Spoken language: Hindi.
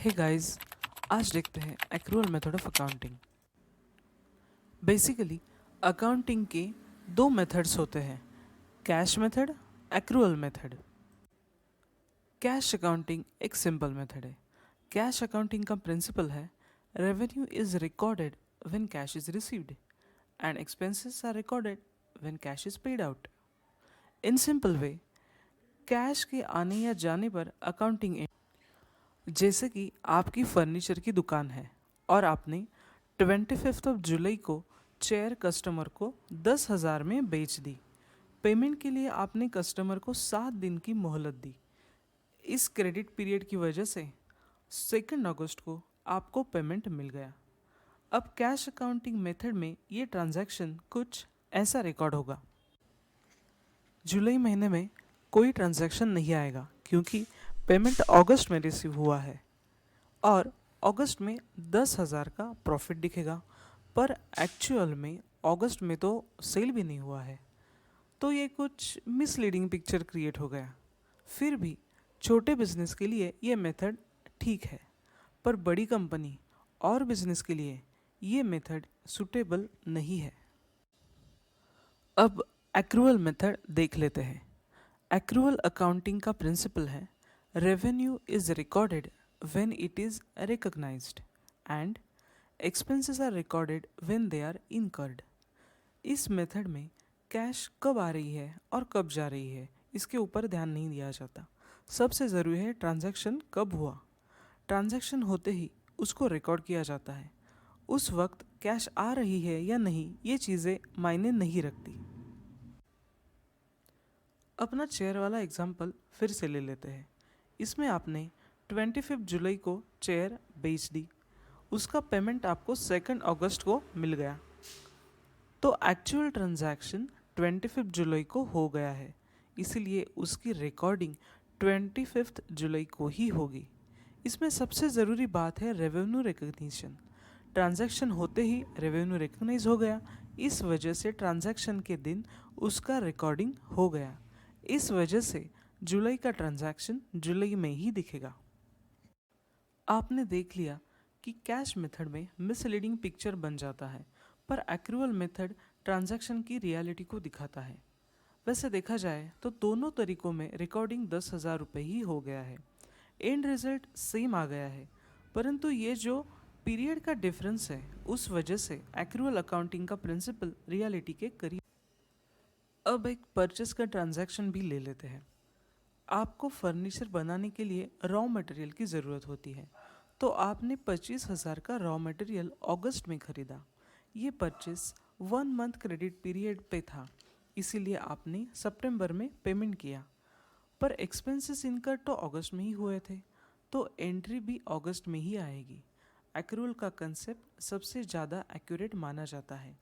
हे गाइस, आज देखते हैं accrual method of accounting. Basically accounting के दो मेथड्स होते हैं, cash method, accrual method. Cash accounting एक सिंपल मेथड है। कैश अकाउंटिंग का प्रिंसिपल है revenue is recorded when cash is received and expenses are recorded when cash is paid out. In simple way, cash के आने या जाने पर अकाउंटिंग, जैसे कि आपकी फर्नीचर की दुकान है और आपने 25 जुलाई को चेयर कस्टमर को 10,000 में बेच दी। पेमेंट के लिए आपने कस्टमर को 7 दिन की मोहलत दी। इस क्रेडिट पीरियड की वजह से 2 अगस्त को आपको पेमेंट मिल गया। अब कैश अकाउंटिंग मेथड में ये ट्रांजैक्शन कुछ ऐसा रिकॉर्ड होगा। जुलाई महीने में कोई ट्रांजैक्शन नहीं आएगा क्योंकि पेमेंट अगस्त में रिसीव हुआ है और अगस्त में 10,000 का प्रॉफिट दिखेगा, पर एक्चुअल में अगस्त में तो सेल भी नहीं हुआ है, तो ये कुछ मिसलीडिंग पिक्चर क्रिएट हो गया। फिर भी छोटे बिजनेस के लिए ये मेथड ठीक है, पर बड़ी कंपनी और बिजनेस के लिए ये मेथड सूटेबल नहीं है। अब एक्रूअल मेथड देख लेते हैं। एक्रूअल अकाउंटिंग का प्रिंसिपल है revenue is recorded when it is recognised and expenses are recorded when they are incurred. इस मेथड में कैश कब आ रही है और कब जा रही है इसके ऊपर ध्यान नहीं दिया जाता। सबसे ज़रूरी है ट्रांजैक्शन कब हुआ। ट्रांजैक्शन होते ही उसको रिकॉर्ड किया जाता है। उस वक्त कैश आ रही है या नहीं ये चीज़ें मायने नहीं रखती। अपना चेयर वाला एग्जाम्पल फिर से ले लेते हैं। इसमें आपने 25 जुलाई को चेयर बेच दी, उसका पेमेंट आपको 2 अगस्त को मिल गया, तो एक्चुअल ट्रांजैक्शन 25 जुलाई को हो गया है, इसीलिए उसकी रिकॉर्डिंग 25 जुलाई को ही होगी। इसमें सबसे ज़रूरी बात है रेवेन्यू रिकग्निशन। ट्रांजैक्शन होते ही रेवेन्यू रिकग्नाइज हो गया, इस वजह से ट्रांजैक्शन के दिन उसका रिकॉर्डिंग हो गया। इस वजह से जुलाई का ट्रांजैक्शन जुलाई में ही दिखेगा। आपने देख लिया कि कैश मेथड में मिसलीडिंग पिक्चर बन जाता है, पर एक्रूअल मेथड ट्रांजैक्शन की रियलिटी को दिखाता है। वैसे देखा जाए तो दोनों तरीकों में रिकॉर्डिंग 10,000 रुपये ही हो गया है, एंड रिजल्ट सेम आ गया है, परंतु ये जो पीरियड का डिफरेंस है उस वजह से एक्रूअल अकाउंटिंग का प्रिंसिपल रियलिटी के करीब। अब एक परचेस का ट्रांजैक्शन भी ले लेते हैं। आपको फर्नीचर बनाने के लिए रॉ मटेरियल की ज़रूरत होती है, तो आपने 25,000 का रॉ मटेरियल अगस्त में ख़रीदा। ये परचेस 1 मंथ क्रेडिट पीरियड पे था, इसीलिए आपने सितंबर में पेमेंट किया, पर एक्सपेंसेस इनकर तो अगस्त में ही हुए थे, तो एंट्री भी अगस्त में ही आएगी। एक्रूअल का कंसेप्ट सबसे ज़्यादा एक्यूरेट माना जाता है।